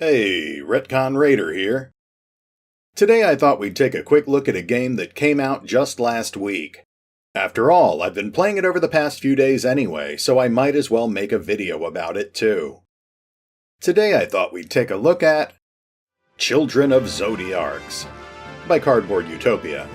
Hey, RetconRaider here. Today I thought we'd take a quick look at a game that came out just last week. After all, I've been playing it over the past few days anyway, so I might as well make a video about it too. Today I thought we'd take a look at Children of Zodiarcs by Cardboard Utopia.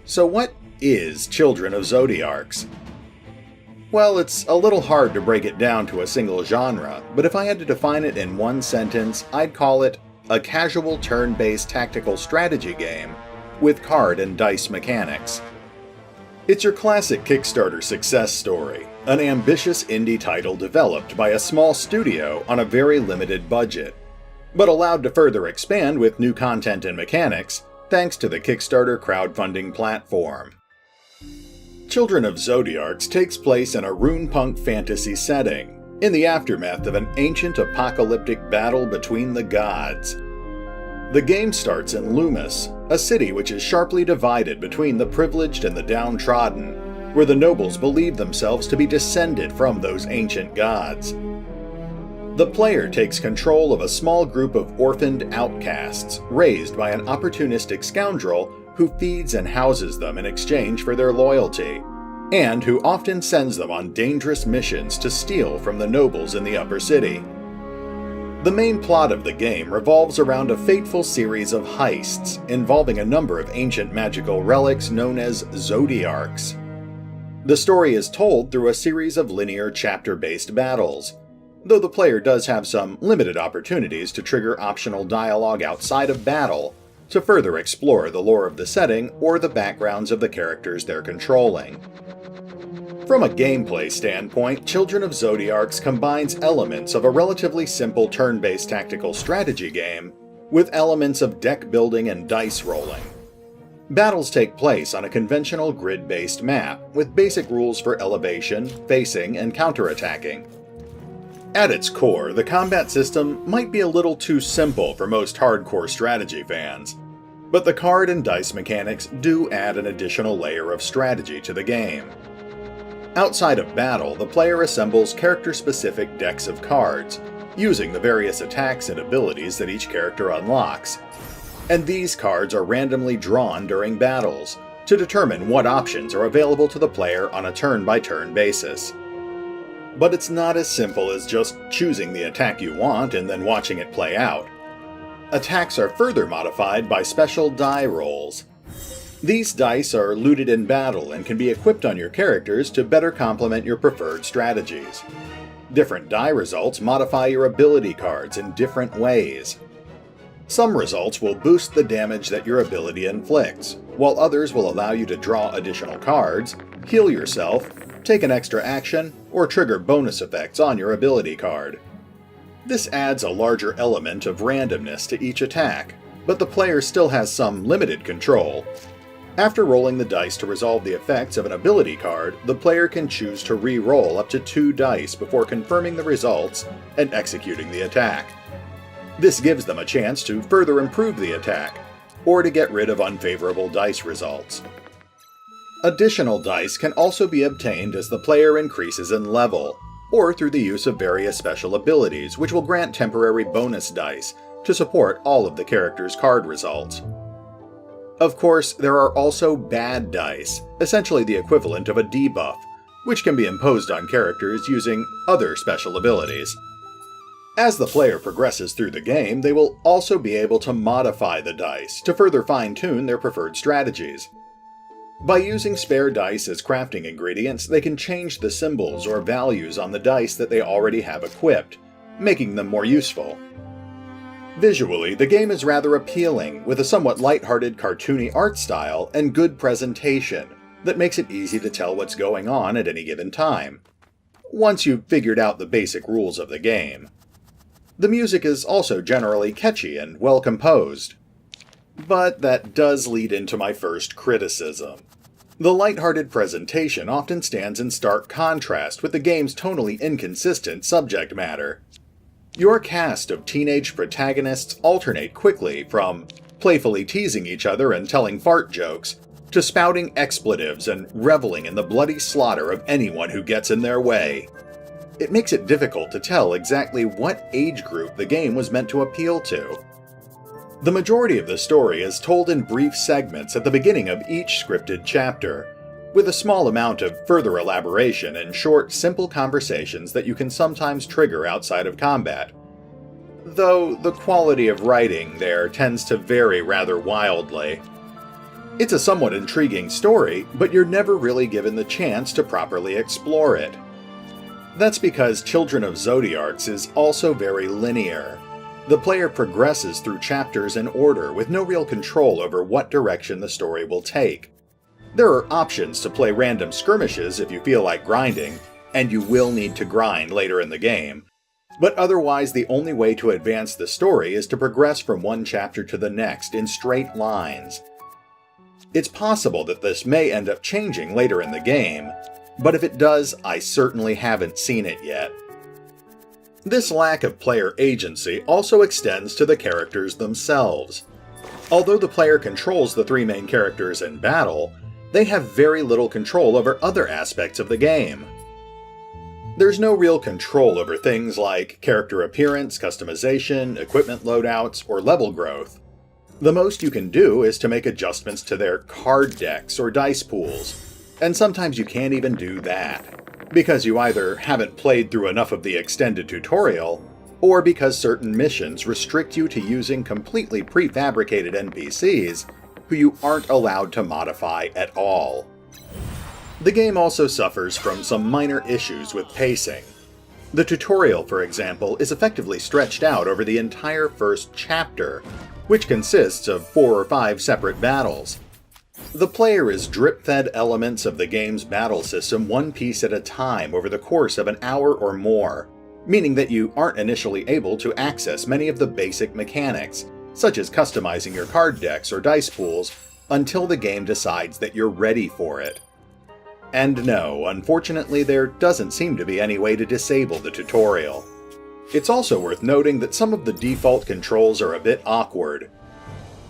So what is Children of Zodiarcs? Well, it's a little hard to break it down to a single genre, but if I had to define it in one sentence, I'd call it a casual turn-based tactical strategy game with card and dice mechanics. It's your classic Kickstarter success story, an ambitious indie title developed by a small studio on a very limited budget, but allowed to further expand with new content and mechanics thanks to the Kickstarter crowdfunding platform. Children of Zodiarcs takes place in a runepunk fantasy setting, in the aftermath of an ancient apocalyptic battle between the gods. The game starts in Loomis, a city which is sharply divided between the privileged and the downtrodden, where the nobles believe themselves to be descended from those ancient gods. The player takes control of a small group of orphaned outcasts raised by an opportunistic scoundrel who feeds and houses them in exchange for their loyalty, and who often sends them on dangerous missions to steal from the nobles in the upper city. The main plot of the game revolves around a fateful series of heists involving a number of ancient magical relics known as Zodiarcs. The story is told through a series of linear chapter-based battles, though the player does have some limited opportunities to trigger optional dialogue outside of battle to further explore the lore of the setting or the backgrounds of the characters they're controlling. From a gameplay standpoint, Children of Zodiarcs combines elements of a relatively simple turn-based tactical strategy game with elements of deck building and dice rolling. Battles take place on a conventional grid-based map with basic rules for elevation, facing, and counterattacking. At its core, the combat system might be a little too simple for most hardcore strategy fans, but the card and dice mechanics do add an additional layer of strategy to the game. Outside of battle, the player assembles character-specific decks of cards, using the various attacks and abilities that each character unlocks, and these cards are randomly drawn during battles to determine what options are available to the player on a turn-by-turn basis. But it's not as simple as just choosing the attack you want and then watching it play out. Attacks are further modified by special die rolls. These dice are looted in battle and can be equipped on your characters to better complement your preferred strategies. Different die results modify your ability cards in different ways. Some results will boost the damage that your ability inflicts, while others will allow you to draw additional cards, heal yourself, take an extra action, or trigger bonus effects on your ability card. This adds a larger element of randomness to each attack, but the player still has some limited control. After rolling the dice to resolve the effects of an ability card, the player can choose to re-roll up to 2 dice before confirming the results and executing the attack. This gives them a chance to further improve the attack, or to get rid of unfavorable dice results. Additional dice can also be obtained as the player increases in level, or through the use of various special abilities which will grant temporary bonus dice to support all of the character's card results. Of course, there are also bad dice, essentially the equivalent of a debuff, which can be imposed on characters using other special abilities. As the player progresses through the game, they will also be able to modify the dice to further fine-tune their preferred strategies. By using spare dice as crafting ingredients, they can change the symbols or values on the dice that they already have equipped, making them more useful. Visually, the game is rather appealing, with a somewhat lighthearted cartoony art style and good presentation that makes it easy to tell what's going on at any given time, once you've figured out the basic rules of the game. The music is also generally catchy and well composed. But that does lead into my first criticism. The lighthearted presentation often stands in stark contrast with the game's tonally inconsistent subject matter. Your cast of teenage protagonists alternate quickly from playfully teasing each other and telling fart jokes, to spouting expletives and reveling in the bloody slaughter of anyone who gets in their way. it makes it difficult to tell exactly what age group the game was meant to appeal to. The majority of the story is told in brief segments at the beginning of each scripted chapter, with a small amount of further elaboration and short, simple conversations that you can sometimes trigger outside of combat. Though the quality of writing there tends to vary rather wildly. It's a somewhat intriguing story, but you're never really given the chance to properly explore it. That's because Children of Zodiarcs is also very linear. The player progresses through chapters in order with no real control over what direction the story will take. There are options to play random skirmishes if you feel like grinding, and you will need to grind later in the game, but otherwise the only way to advance the story is to progress from one chapter to the next in straight lines. It's possible that this may end up changing later in the game, but if it does, I certainly haven't seen it yet. This lack of player agency also extends to the characters themselves. Although the player controls the three main characters in battle, they have very little control over other aspects of the game. There's no real control over things like character appearance, customization, equipment loadouts, or level growth. The most you can do is to make adjustments to their card decks or dice pools, and sometimes you can't even do that, because you either haven't played through enough of the extended tutorial, or because certain missions restrict you to using completely prefabricated NPCs who you aren't allowed to modify at all. The game also suffers from some minor issues with pacing. The tutorial, for example, is effectively stretched out over the entire first chapter, which consists of 4 or 5 separate battles. The player is drip-fed elements of the game's battle system one piece at a time over the course of an hour or more, meaning that you aren't initially able to access many of the basic mechanics, such as customizing your card decks or dice pools, until the game decides that you're ready for it. And no, unfortunately there doesn't seem to be any way to disable the tutorial. It's also worth noting that some of the default controls are a bit awkward.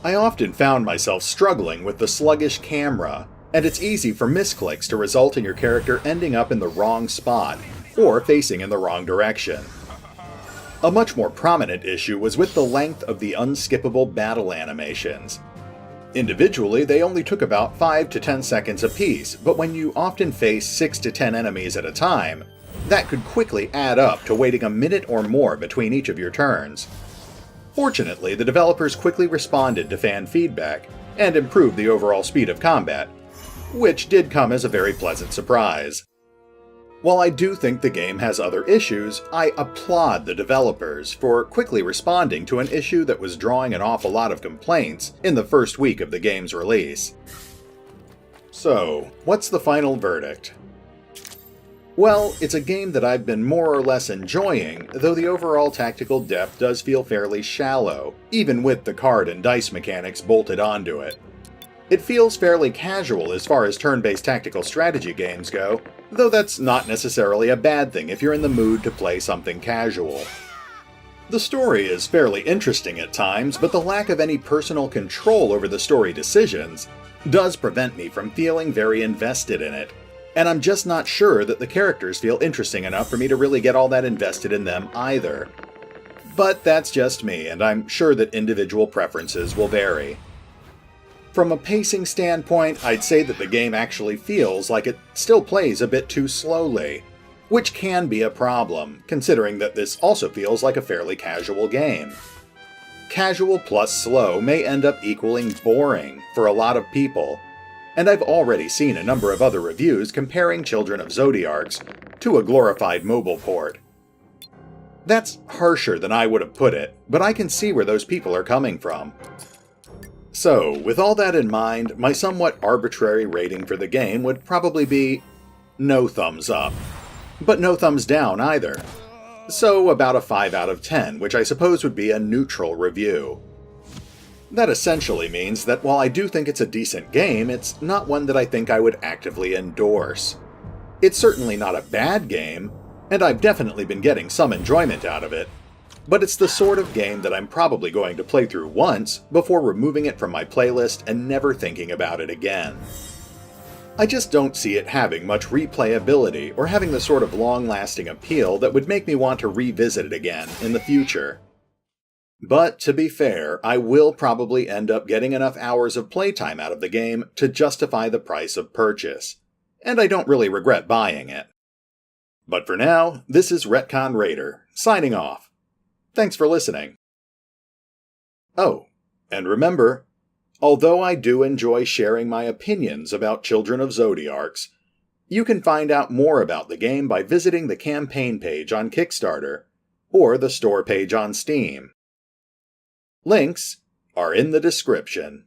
I often found myself struggling with the sluggish camera, and it's easy for misclicks to result in your character ending up in the wrong spot, or facing in the wrong direction. A much more prominent issue was with the length of the unskippable battle animations. Individually, they only took about 5 to 10 seconds apiece, but when you often face 6 to 10 enemies at a time, that could quickly add up to waiting a minute or more between each of your turns. Fortunately, the developers quickly responded to fan feedback and improved the overall speed of combat, which did come as a very pleasant surprise. While I do think the game has other issues, I applaud the developers for quickly responding to an issue that was drawing an awful lot of complaints in the first week of the game's release. So, what's the final verdict? Well, it's a game that I've been more or less enjoying, though the overall tactical depth does feel fairly shallow, even with the card and dice mechanics bolted onto it. It feels fairly casual as far as turn-based tactical strategy games go, though that's not necessarily a bad thing if you're in the mood to play something casual. The story is fairly interesting at times, but the lack of any personal control over the story decisions does prevent me from feeling very invested in it, and I'm just not sure that the characters feel interesting enough for me to really get all that invested in them either. But that's just me, and I'm sure that individual preferences will vary. From a pacing standpoint, I'd say that the game actually feels like it still plays a bit too slowly, which can be a problem, considering that this also feels like a fairly casual game. Casual plus slow may end up equaling boring for a lot of people, and I've already seen a number of other reviews comparing Children of Zodiarcs to a glorified mobile port. That's harsher than I would have put it, but I can see where those people are coming from. So, with all that in mind, my somewhat arbitrary rating for the game would probably be no thumbs up, but no thumbs down either. So about a 5 out of 10, which I suppose would be a neutral review. That essentially means that while I do think it's a decent game, it's not one that I think I would actively endorse. It's certainly not a bad game, and I've definitely been getting some enjoyment out of it, but it's the sort of game that I'm probably going to play through once before removing it from my playlist and never thinking about it again. I just don't see it having much replayability or having the sort of long-lasting appeal that would make me want to revisit it again in the future. But to be fair, I will probably end up getting enough hours of playtime out of the game to justify the price of purchase, and I don't really regret buying it. But for now, this is RetconRaider, signing off. Thanks for listening. Oh, and remember, although I do enjoy sharing my opinions about Children of Zodiarcs, you can find out more about the game by visiting the campaign page on Kickstarter, or the store page on Steam. Links are in the description.